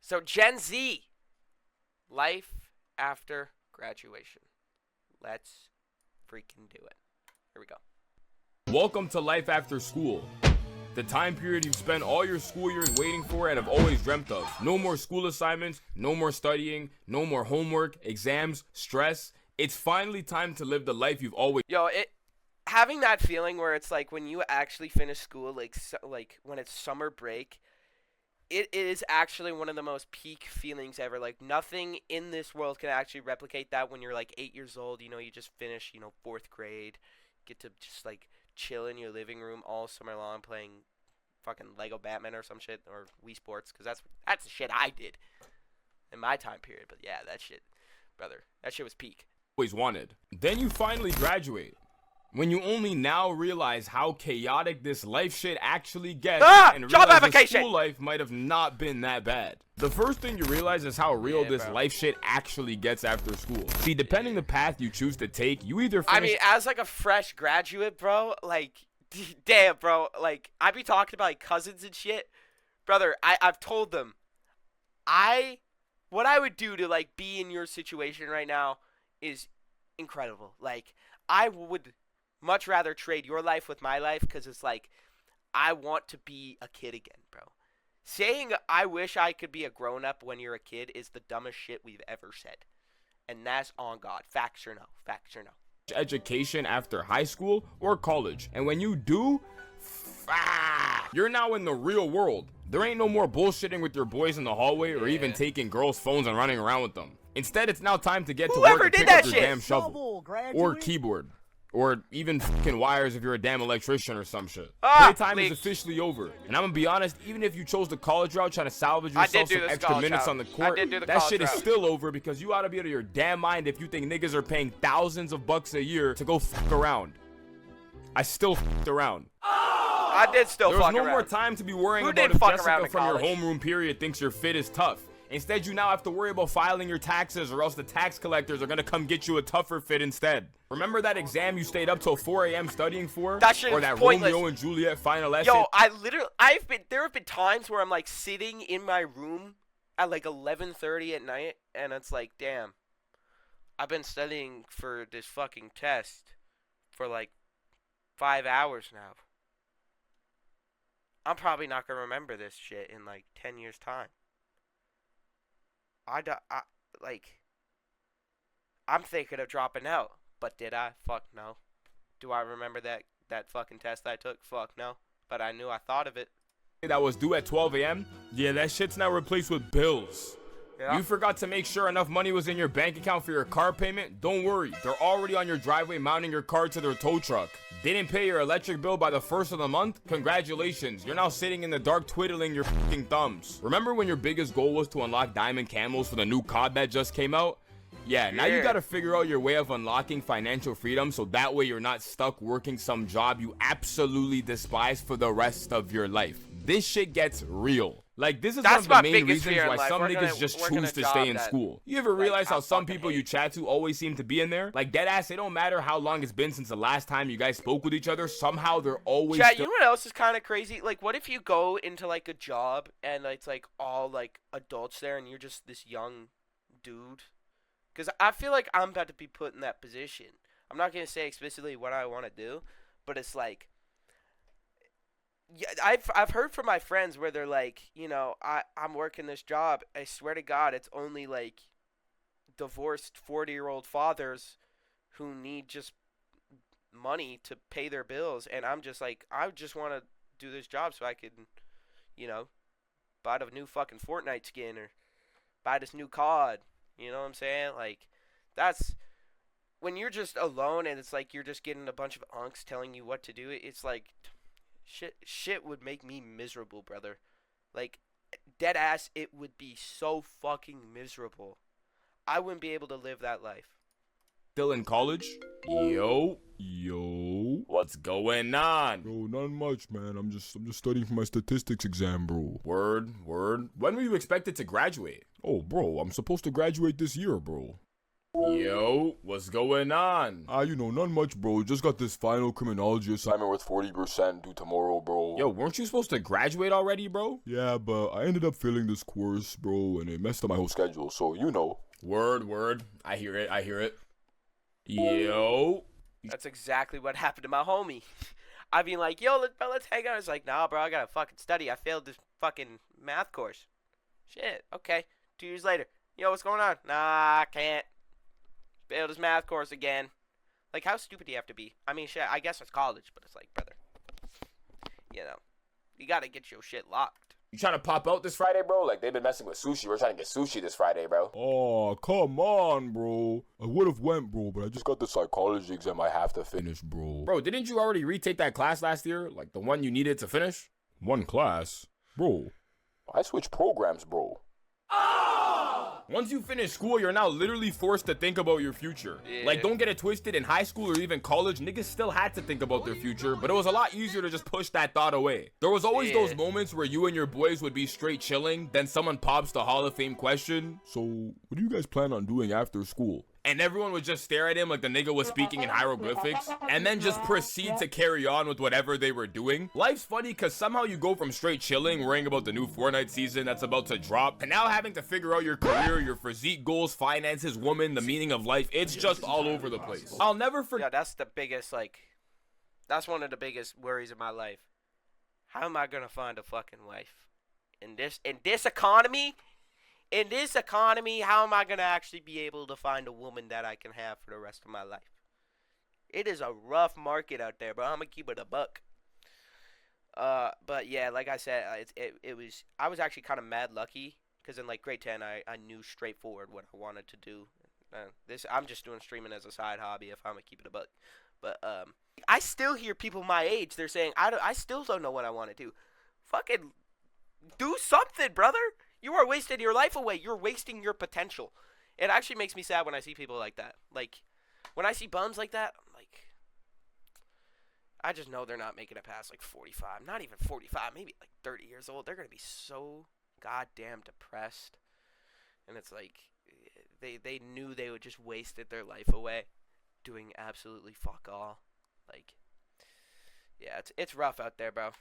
So Gen Z, life after graduation. Let's freaking do it. Here we go. Welcome to life after school. The time period you've spent all your school years waiting for and have always dreamt of. No more school assignments, no more studying, no more homework, exams, stress. It's finally time to live the life you've always. Having that feeling where it's like when you actually finish school, like when it's summer break, it is actually one of the most peak feelings ever. Like nothing in this world can actually replicate that when you're like 8 years old. You know, you just finish, fourth grade, get to just like chill in your living room all summer long playing fucking Lego Batman or some shit, or Wii Sports, because that's the shit I did in my time period. But yeah, that shit, brother, that shit was peak. Always wanted. Then you finally graduate. When you only now realize how chaotic this life shit actually gets, and job realize the application! school life might have not been that bad. The first thing you realize is how real this life shit actually gets after school. See, depending the path you choose to take, you either finish. As like a fresh graduate, bro, like, damn, bro, like, I be talking about like cousins and shit, brother. I've told them, what I would do to like be in your situation right now is incredible. Like, I would much rather trade your life with my life, because it's like I want to be a kid again, bro. Saying I wish I could be a grown-up when you're a kid is the dumbest shit we've ever said. And that's on God. Facts or no? Facts or no? Education after high school or college. And when you do, you're now in the real world. There ain't no more bullshitting with your boys in the hallway or even taking girls' phones and running around with them. Instead, it's now time to get to work and pick up your damn shovel or keyboard. Or even fucking wires if you're a damn electrician or some shit. Playtime is officially over. And I'm gonna be honest, even if you chose the college route trying to salvage yourself some extra minutes on the court, that shit is still over, because you ought to be out of your damn mind if you think niggas are paying thousands of bucks a year to go fuck around. I still fucked around. I did still fuck around. There's no more time to be worrying about if Jessica from your homeroom period thinks your fit is tough. Instead, you now have to worry about filing your taxes, or else the tax collectors are gonna come get you a tougher fit instead. Remember that exam you stayed up till 4 a.m. studying for? That shit or that pointless. Romeo and Juliet final essay? Yo, there have been times where I'm like sitting in my room at like 11:30 at night, and it's like, damn, I've been studying for this fucking test for like 5 hours now. I'm probably not gonna remember this shit in like 10 years time. I'm thinking of dropping out, but did I? Fuck no. Do I remember that fucking test I took? Fuck no. But I knew I thought of it. That was due at 12 a.m.? Yeah, that shit's now replaced with bills. Yeah. You forgot to make sure enough money was in your bank account for your car payment? Don't worry, they're already on your driveway mounting your car to their tow truck. Didn't pay your electric bill by the first of the month? Congratulations, you're now sitting in the dark twiddling your fucking thumbs. Remember when your biggest goal was to unlock diamond camels for the new COD that just came out? Yeah, now you gotta figure out your way of unlocking financial freedom, so that way you're not stuck working some job you absolutely despise for the rest of your life. This shit gets real. Like, this is one of the main reasons why some niggas just choose to stay in school. You ever realize how some people you chat to always seem to be in there? Like, deadass, it don't matter how long it's been since the last time you guys spoke with each other, somehow they're always you know what else is kind of crazy? Like, what if you go into, like, a job and it's, like, all, like, adults there and you're just this young dude? Because I feel like I'm about to be put in that position. I'm not going to say explicitly what I want to do, but it's like, yeah, I've heard from my friends where they're like, I'm working this job. I swear to God, it's only like divorced 40-year-old fathers who need just money to pay their bills, and I'm just like, I just want to do this job so I can, buy the new fucking Fortnite skin or buy this new COD. You know what I'm saying? Like, that's when you're just alone and it's like you're just getting a bunch of unks telling you what to do. It's like, shit would make me miserable, brother. Like, dead ass, it would be so fucking miserable. I wouldn't be able to live that life. Still in college? Yo, what's going on? Bro, not much, man. I'm just studying for my statistics exam, bro. Word. When were you expected to graduate? Oh, bro, I'm supposed to graduate this year, bro. Yo, what's going on? Not much, bro. Just got this final criminology assignment worth 40% due tomorrow, bro. bro. Yo, weren't you supposed to graduate already, bro? Yeah, but I ended up failing this course, bro, and it messed up my whole schedule, so you know. Word. I hear it. Yo. That's exactly what happened to my homie. I mean, like, yo, let's hang out. It's like, nah, bro, I gotta fucking study. I failed this fucking math course. Shit, okay. 2 years later. Yo, what's going on? Nah, I can't. Failed his math course again. Like, how stupid do you have to be? I mean, shit, I guess it's college, but it's like, brother, you know, you gotta get your shit locked. You trying to pop out this Friday, bro? Like, they've been messing with sushi. We're trying to get sushi this Friday, bro. Oh, come on, bro. I would have went, bro, but I just got the psychology exam I have to finish, bro. Bro, didn't you already retake that class last year? Like, the one you needed to finish? One class? Bro, I switched programs, bro. Once you finish school, you're now literally forced to think about your future. Yeah. Like, don't get it twisted. In high school or even college, niggas still had to think about their future, but it was a lot easier to just push that thought away. There was always those moments where you and your boys would be straight chilling, then someone pops the Hall of Fame question. So, what do you guys plan on doing after school? And everyone would just stare at him like the nigga was speaking in hieroglyphics, and then just proceed to carry on with whatever they were doing. Life's funny because somehow you go from straight chilling, worrying about the new Fortnite season that's about to drop, to now having to figure out your career, your physique goals, finances, woman, the meaning of life. It's just all over the place. I'll never forget. Yeah, that's the biggest, like, that's one of the biggest worries in my life. How am I gonna find a fucking wife? In this economy? In this economy, how am I going to actually be able to find a woman that I can have for the rest of my life? It is a rough market out there, bro. I'm going to keep it a buck. But yeah, like I said, I was actually kind of mad lucky because in like grade 10, I knew straightforward what I wanted to do. I'm just doing streaming as a side hobby if I'm going to keep it a buck. But I still hear people my age, they're saying, I still don't know what I want to do. Fucking do something, brother. You are wasting your life away. You're wasting your potential. It actually makes me sad when I see people like that. Like, when I see bums like that, I'm like, I just know they're not making it past, like, 45. Not even 45, maybe, like, 30 years old. They're going to be so goddamn depressed. And it's like, they knew they would just wasted their life away doing absolutely fuck all. Like, yeah, it's rough out there, bro.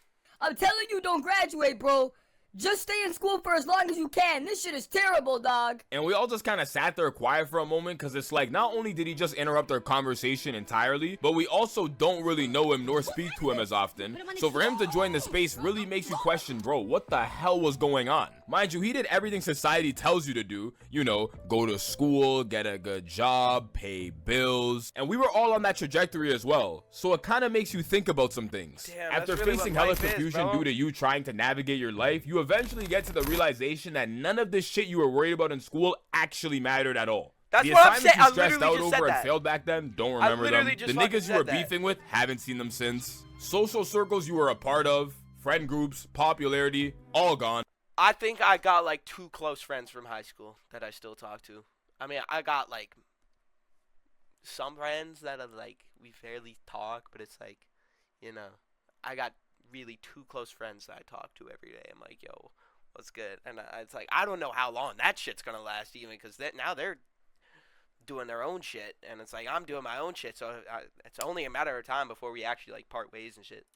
I'm telling you, don't graduate, bro. Just stay in school for as long as you can. This shit is terrible, dog. And we all just kind of sat there quiet for a moment because it's like not only did he just interrupt our conversation entirely, but we also don't really know him nor speak to him as often. So for him to join the space really makes you question, bro, what the hell was going on? Mind you, he did everything society tells you to do. You know, go to school, get a good job, pay bills. And we were all on that trajectory as well. So it kind of makes you think about some things. Damn, After that's really facing what hella life is, confusion bro. due to you trying to navigate your life, you eventually get to the realization that none of this shit you were worried about in school actually mattered at all. That's The what I'm assignments saying. you I stressed literally out just said over and that. failed back then, don't I remember them. literally The just fucking niggas you were said that. beefing with, haven't seen them since. Social circles you were a part of, friend groups, popularity, all gone. I think I got like 2 close friends from high school that I still talk to. I mean, I got like some friends that are like we fairly talk, but it's like, you know, I got really 2 close friends that I talk to every day. I'm like, yo, what's good? And it's like I don't know how long that shit's gonna last even because now they're doing their own shit, and it's like I'm doing my own shit. So it's only a matter of time before we actually like part ways and shit.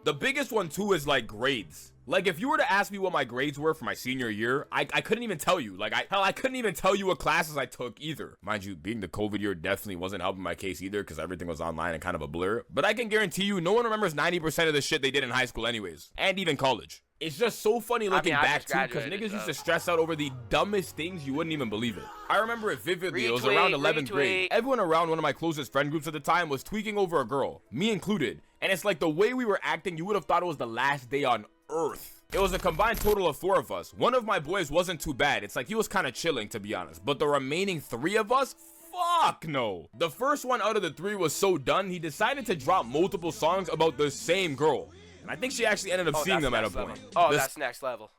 The biggest one too is like grades. Like if you were to ask me what my grades were for my senior year, I couldn't even tell you. Like I couldn't even tell you what classes I took either. Mind you, being the COVID year definitely wasn't helping my case either because everything was online and kind of a blur. But I can guarantee you no one remembers 90% of the shit they did in high school anyways. And even college. It's just so funny looking I back just too because graduated, niggas used so. to stress out over the dumbest things you wouldn't even believe it. I remember it vividly. It was around 11th grade. Everyone around one of my closest friend groups at the time was tweaking over a girl, me included. And it's like the way we were acting, you would have thought it was the last day on earth. It was a combined total of 4 of us. One of my boys wasn't too bad. It's like he was kind of chilling, to be honest. But the remaining 3 of us, fuck no. The first one out of the 3 was so done, he decided to drop multiple songs about the same girl. And I think she actually ended up seeing that's them at a next level. point. Oh, This- that's next level.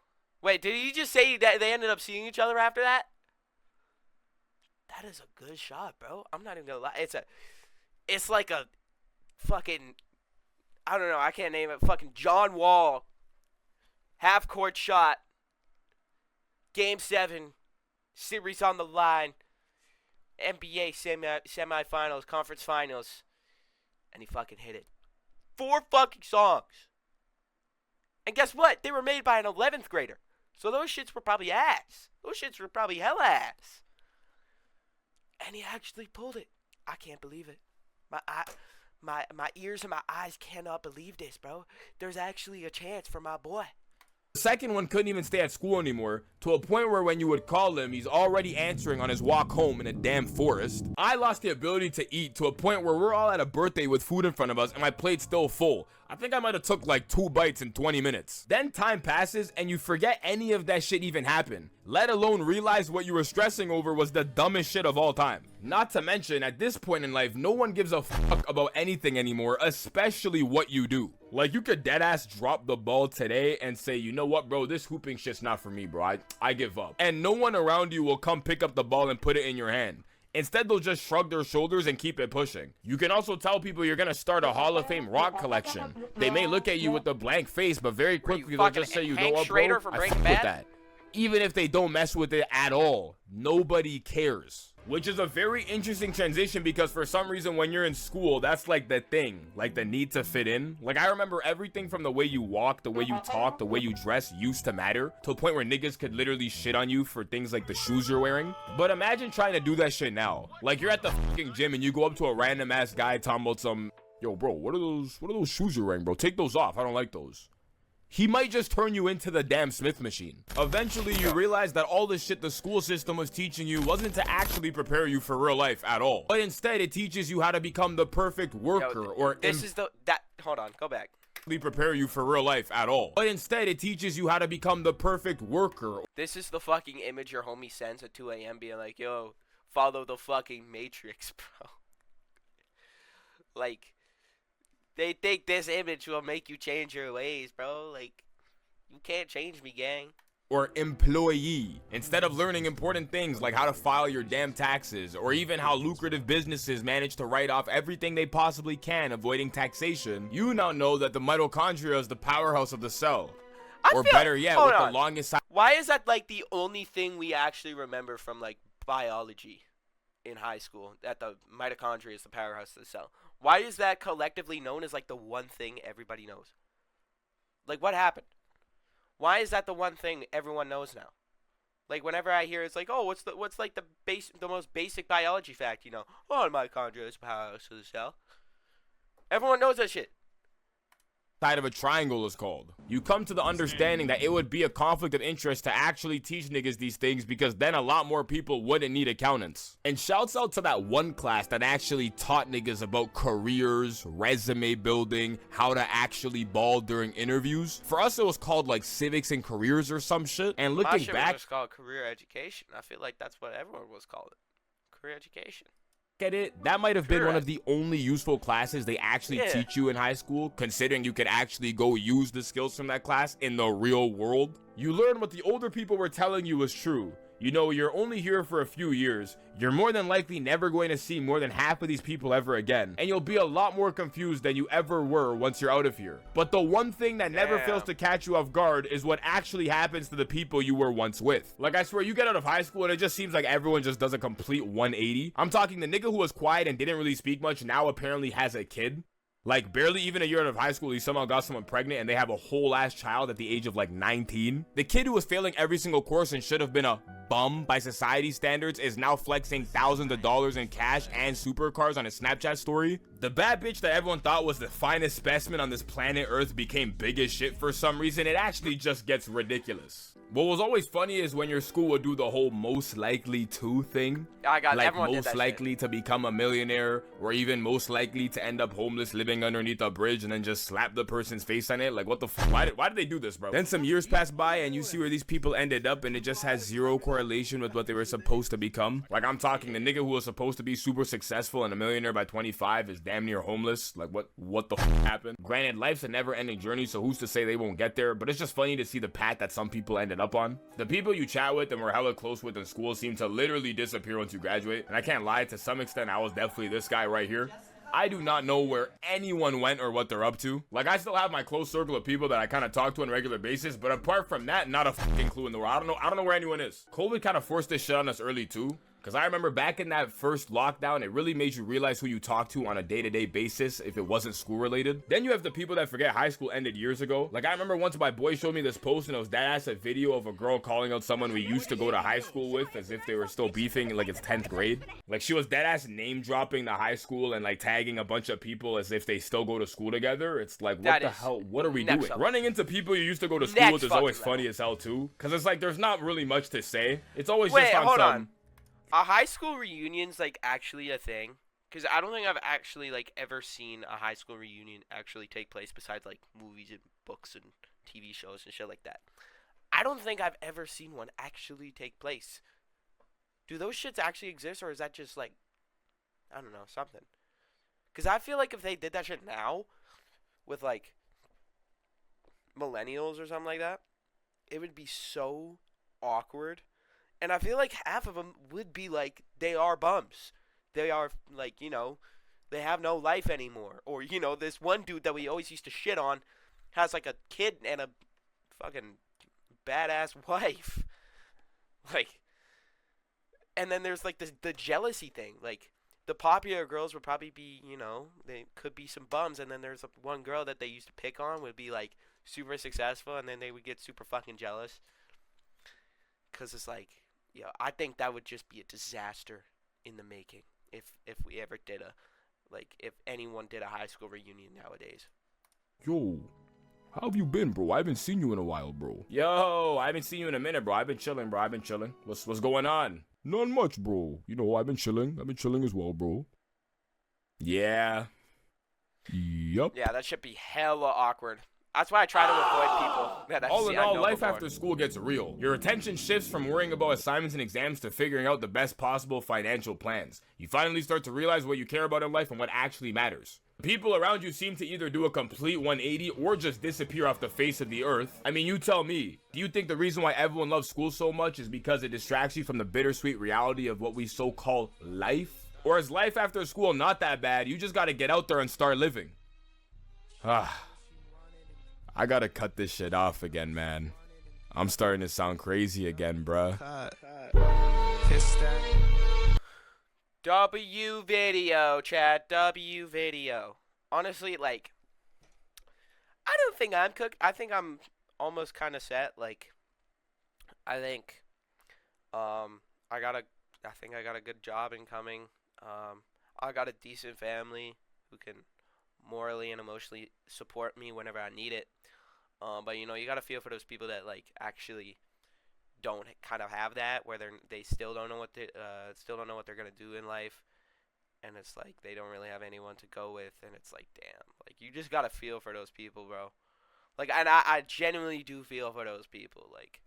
Wait, did you just say that they ended up seeing each other after that? That is a good shot, bro. I'm not even gonna lie. It's like a fucking, I don't know. I can't name it. Fucking John Wall, half court shot, game 7, series on the line, NBA semifinals, conference finals, and he fucking hit it. 4 fucking songs. And guess what? They were made by an 11th grader. So those shits were probably ass. Those shits were probably hella ass. And he actually pulled it. I can't believe it. My ears and my eyes cannot believe this, bro. There's actually a chance for my boy. The second one couldn't even stay at school anymore, to a point where when you would call him, he's already answering on his walk home in a damn forest. I lost the ability to eat to a point where we're all at a birthday with food in front of us and my plate's still full. I think I might have took like 2 bites in 20 minutes. Then time passes and you forget any of that shit even happened, let alone realize what you were stressing over was the dumbest shit of all time. Not to mention, at this point in life, no one gives a fuck about anything anymore, especially what you do. Like, you could deadass drop the ball today and say, you know what, bro, this hooping shit's not for me, bro. I give up. And no one around you will come pick up the ball and put it in your hand. Instead, they'll just shrug their shoulders and keep it pushing. You can also tell people you're gonna start a Hall of Fame rock collection. They may look at you with a blank face, but very quickly they'll just say, you know what, bro, I fuck with that. Even if they don't mess with it at all, nobody cares. Which is a very interesting transition because for some reason when you're in school, that's like the thing, like the need to fit in. Like, I remember everything from the way you walk, the way you talk, the way you dress used to matter, to a point where niggas could literally shit on you for things like the shoes you're wearing. But imagine trying to do that shit now. Like, you're at the fucking gym and you go up to a random ass guy talking about some, yo bro, what are those shoes you're wearing, bro? Take those off, I don't like those. He might just turn you into the damn Smith machine. Eventually, you realize that all the shit the school system was teaching you wasn't to actually prepare you for real life at all. But instead, it teaches you how to become the perfect worker Hold on, go back. Prepare you for real life at all. But instead, it teaches you how to become the perfect worker. This is the fucking image your homie sends at 2 a.m. being like, yo, follow the fucking Matrix, bro. Like, they think this image will make you change your ways, bro. Like, you can't change me, gang. Or employee. Instead of learning important things like how to file your damn taxes, or even how lucrative businesses manage to write off everything they possibly can, avoiding taxation, you now know that the mitochondria is the powerhouse of the cell. Or better yet, with the longest... Why is that, like, the only thing we actually remember from, like, biology in high school? That the mitochondria is the powerhouse of the cell. Why is that collectively known as, like, the one thing everybody knows? Like, what happened? Why is that the one thing everyone knows now? Like, whenever I hear it's like, oh, what's like the most basic biology fact, you know? Oh, mitochondria is the powerhouse of the cell. Everyone knows that shit. Side of a triangle is called. You come to the understanding that it would be a conflict of interest to actually teach niggas these things, because then a lot more people wouldn't need accountants. And shouts out to that one class that actually taught niggas about careers, resume building, how to actually ball during interviews. For us, it was called like civics and careers or some shit. And looking My shit back, was just called career education. I feel like that's what everyone was called it. Career education. At it, that might have been one of the only useful classes they actually teach you in high school, considering you could actually go use the skills from that class in the real world. You learn what the older people were telling you was true. You know, you're only here for a few years. You're more than likely never going to see more than half of these people ever again. And you'll be a lot more confused than you ever were once you're out of here. But the one thing that never fails to catch you off guard is what actually happens to the people you were once with. Like, I swear, you get out of high school and it just seems like everyone just does a complete 180. I'm talking the nigga who was quiet and didn't really speak much now apparently has a kid. Like, barely even a year out of high school, he somehow got someone pregnant and they have a whole ass child at the age of like 19. The kid who was failing every single course and should have been a bum by society standards is now flexing thousands of dollars in cash and supercars on his Snapchat story. The bad bitch that everyone thought was the finest specimen on this planet Earth became big as shit for some reason. It actually just gets ridiculous. What was always funny is when your school would do the whole most likely to thing. Like, most likely to become a millionaire, or even most likely to end up homeless living underneath a bridge, and then just slap the person's face on it. Like, what the f? Why did they do this, bro? Then some years pass by and you see where these people ended up, and it just has zero correlation with what they were supposed to become. Like, I'm talking the nigga who was supposed to be super successful and a millionaire by 25 is damn near homeless. Like, what the f happened? Granted, life's a never-ending journey, so who's to say they won't get there? But it's just funny to see the path that some people ended up on. The people you chat with and were hella close with in school seem to literally disappear once you graduate. And I can't lie, to some extent I was definitely this guy right here. I do not know where anyone went or what they're up to. Like, I still have my close circle of people that I kind of talk to on a regular basis, but apart from that, not a fucking clue in the world. I don't know where anyone is. COVID kind of forced this shit on us early too. Because I remember back in that first lockdown, it really made you realize who you talk to on a day-to-day basis if it wasn't school related. Then you have the people that forget high school ended years ago. Like I remember once my boy showed me this post and it was that-ass a video of a girl calling out someone we used to go to high school with as if they were still beefing in like it's 10th grade. Like she was dead-ass name dropping the high school and like tagging a bunch of people as if they still go to school together. It's like, what the hell? What are we doing? Running into people you used to go to school with is always funny as hell too. Because it's like there's not really much to say. It's always just on some... Are high school reunions like actually a thing? Because I don't think I've actually like ever seen a high school reunion actually take place besides like movies and books and TV shows and shit like that. I don't think I've ever seen one actually take place. Do those shits actually exist, or is that just like, I don't know, something? Because I feel like if they did that shit now with like millennials or something like that, it would be so awkward. And I feel like half of them would be like, they are bums. They are like, you know, they have no life anymore. Or, you know, this one dude that we always used to shit on has like a kid and a fucking badass wife. Like, and then there's like the jealousy thing. Like, the popular girls would probably be, you know, they could be some bums. And then there's one girl that they used to pick on would be like super successful. And then they would get super fucking jealous. Because it's like, yo, I think that would just be a disaster in the making if we ever did if anyone did a high school reunion nowadays. Yo, how have you been, bro? I haven't seen you in a while, bro. Yo, I haven't seen you in a minute, bro. I've been chilling, bro. What's going on? Not much, bro. You know, I've been chilling as well, bro. Yeah. Yup. Yeah, that should be hella awkward. That's why I try to avoid people that All in all, life before. after school gets real. Your attention shifts from worrying about assignments and exams to figuring out the best possible financial plans. You finally start to realize what you care about in life and what actually matters. People around you seem to either do a complete 180 or just disappear off the face of the earth. I mean, you tell me, do you think the reason why everyone loves school so much is because it distracts you from the bittersweet reality of what we so call life? Or is life after school not that bad? You just gotta get out there and start living. I gotta cut this shit off again, man. I'm starting to sound crazy again, bruh. W video, chat. W video. Honestly, like, I don't think I'm cooked. I think I'm almost kind of set. Like, I think, I think I got a good job incoming. I got a decent family who can morally and emotionally support me whenever I need it. But you know, you gotta feel for those people that like actually don't kind of have that, where they still don't know what they're gonna do in life, and it's like they don't really have anyone to go with, and it's like, damn, like you just gotta feel for those people, bro. Like, and I genuinely do feel for those people. Like,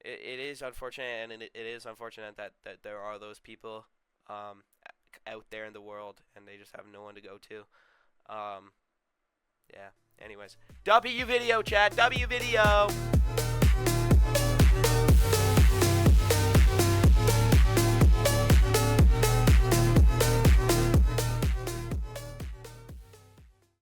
it is unfortunate, and it is unfortunate that there are those people out there in the world, and they just have no one to go to. Yeah. Anyways, W video, chat. W video.